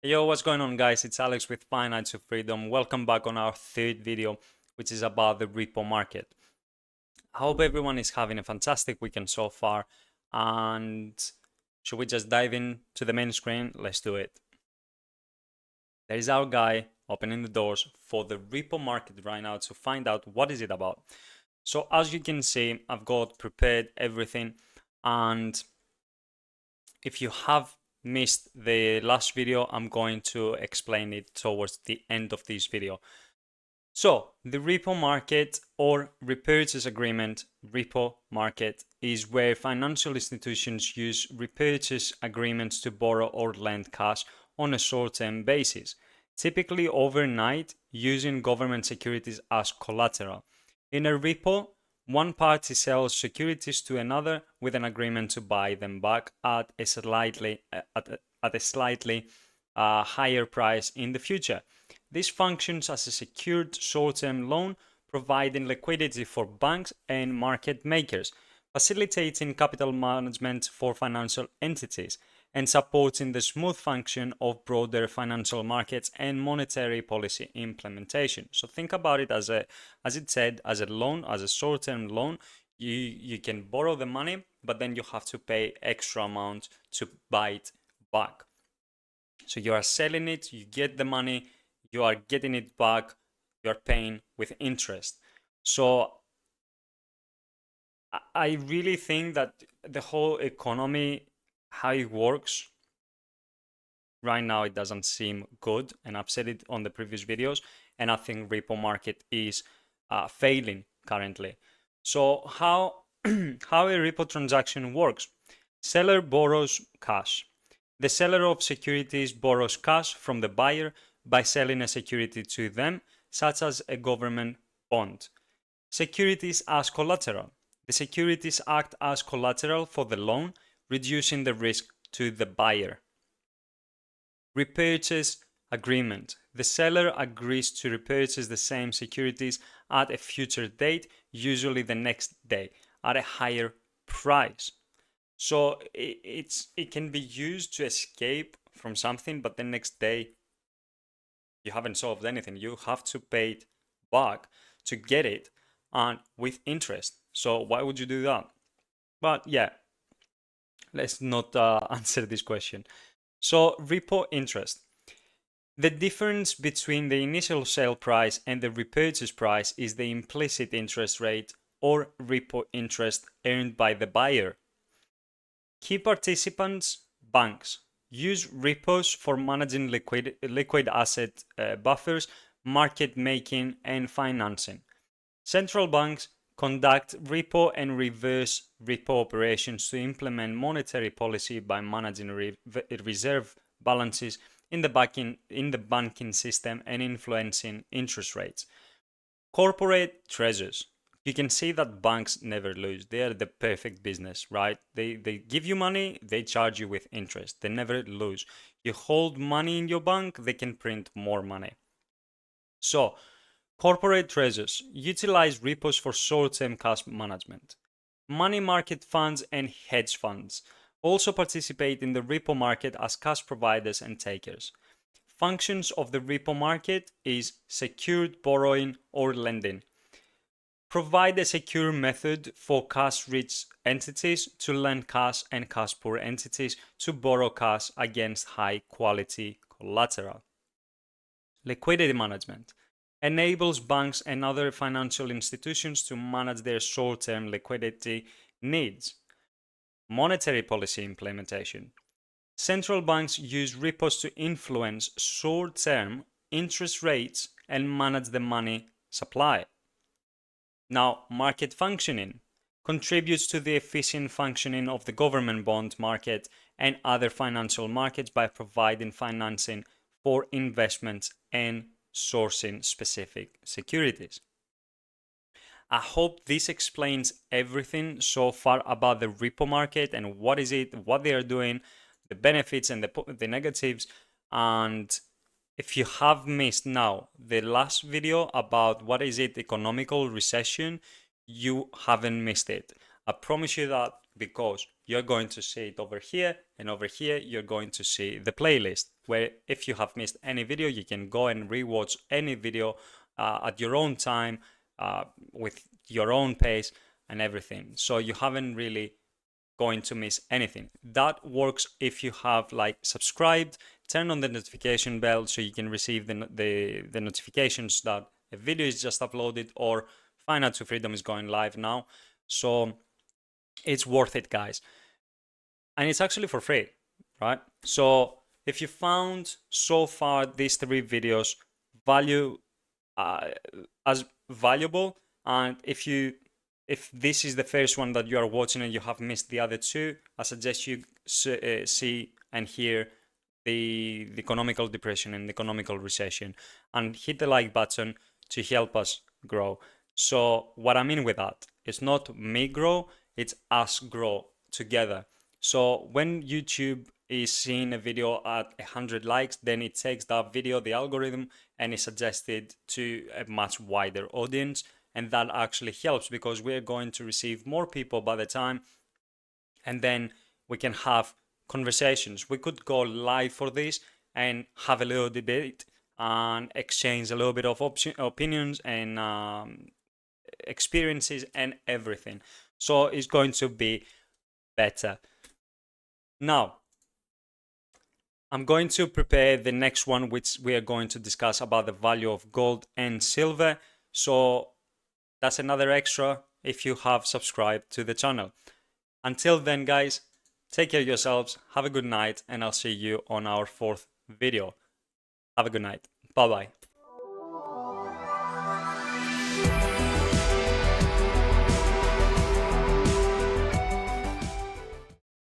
Yo, what's going on, guys? It's Alex with Finance to Freedom. Welcome back on our third video, which is about the repo market. I hope everyone is having a fantastic weekend so far. And should we just dive in to the main screen? Let's do it. There is our guy opening the doors for the repo market right now to find out what is it about. So as you can see, I've got prepared everything, and if you have missed the last video, I'm going to explain it towards the end of this video. So the repo market or repurchase agreement, repo market, is where financial institutions use repurchase agreements to borrow or lend cash on a short-term basis, typically overnight, using government securities as collateral. In a repo, one party sells securities to another with an agreement to buy them back at a slightly higher price in the future. This functions as a secured short-term loan, providing liquidity for banks and market makers, facilitating capital management for financial entities, and supporting the smooth function of broader financial markets and monetary policy implementation. So think about it as a loan, as a short-term loan. You can borrow the money, but then you have to pay extra amount to buy it back. So you are selling it, you get the money, you are getting it back, you are paying with interest. So I really think that the whole economy, how it works right now, it doesn't seem good, and I've said it on the previous videos, and I think repo market is failing currently. So how how a repo transaction works? Seller borrows cash. The seller of securities borrows cash from the buyer by selling a security to them, such as a government bond. Securities as collateral. The securities act as collateral for the loan, reducing the risk to the buyer. Repurchase agreement. The seller agrees to repurchase the same securities at a future date, usually the next day, at a higher price. So it can be used to escape from something, but the next day you haven't solved anything. You have to pay it back to get it, and with interest. So why would you do that? But yeah, let's not answer this question. So repo interest. The difference between the initial sale price and the repurchase price is the implicit interest rate or repo interest earned by the buyer. Key participants, banks, use repos for managing liquid asset buffers, market making, and financing. Central banks conduct repo and reverse repo operations to implement monetary policy by managing reserve balances in the banking system and influencing interest rates. Corporate treasurers. You can see that banks never lose. They are the perfect business, right? They give you money, they charge you with interest. They never lose. You hold money in your bank, they can print more money. So, corporate treasurers utilize repos for short-term cash management. Money market funds and hedge funds also participate in the repo market as cash providers and takers. Functions of the repo market is secured borrowing or lending. Provide a secure method for cash-rich entities to lend cash and cash-poor entities to borrow cash against high-quality collateral. Liquidity management enables banks and other financial institutions to manage their short-term liquidity needs. Monetary policy implementation. Central banks use repos to influence short-term interest rates and manage the money supply. Now, market functioning contributes to the efficient functioning of the government bond market and other financial markets by providing financing for investments and sourcing specific securities. I hope this explains everything so far about the repo market and what is it, what they are doing, the benefits and the negatives. And if you have missed now the last video about what is it economical recession, you haven't missed it. I promise you that because you're going to see it over here, and over here you're going to see the playlist, where if you have missed any video, you can go and rewatch any video at your own time, with your own pace and everything. So you haven't really going to miss anything. That works if you have like subscribed, turn on the notification bell so you can receive the notifications that a video is just uploaded or Finance to Freedom is going live now. So it's worth it, guys. And it's actually for free, right? So if you found so far these 3 videos as valuable, and if this is the first one that you are watching and you have missed the other 2, I suggest you see and hear the economical depression and the economical recession, and hit the like button to help us grow. So what I mean with that, it's not me grow, it's us grow together. So when YouTube is seeing a video at 100 likes, then it takes that video, the algorithm, and it suggests it to a much wider audience. And that actually helps because we're going to receive more people by the time, and then we can have conversations. We could go live for this and have a little debate and exchange a little bit of opinions and experiences and everything. So it's going to be better. Now, I'm going to prepare the next one, which we are going to discuss about the value of gold and silver. So that's another extra if you have subscribed to the channel. Until then, guys, take care of yourselves, have a good night, and I'll see you on our 4th video. Have a good night. Bye-bye.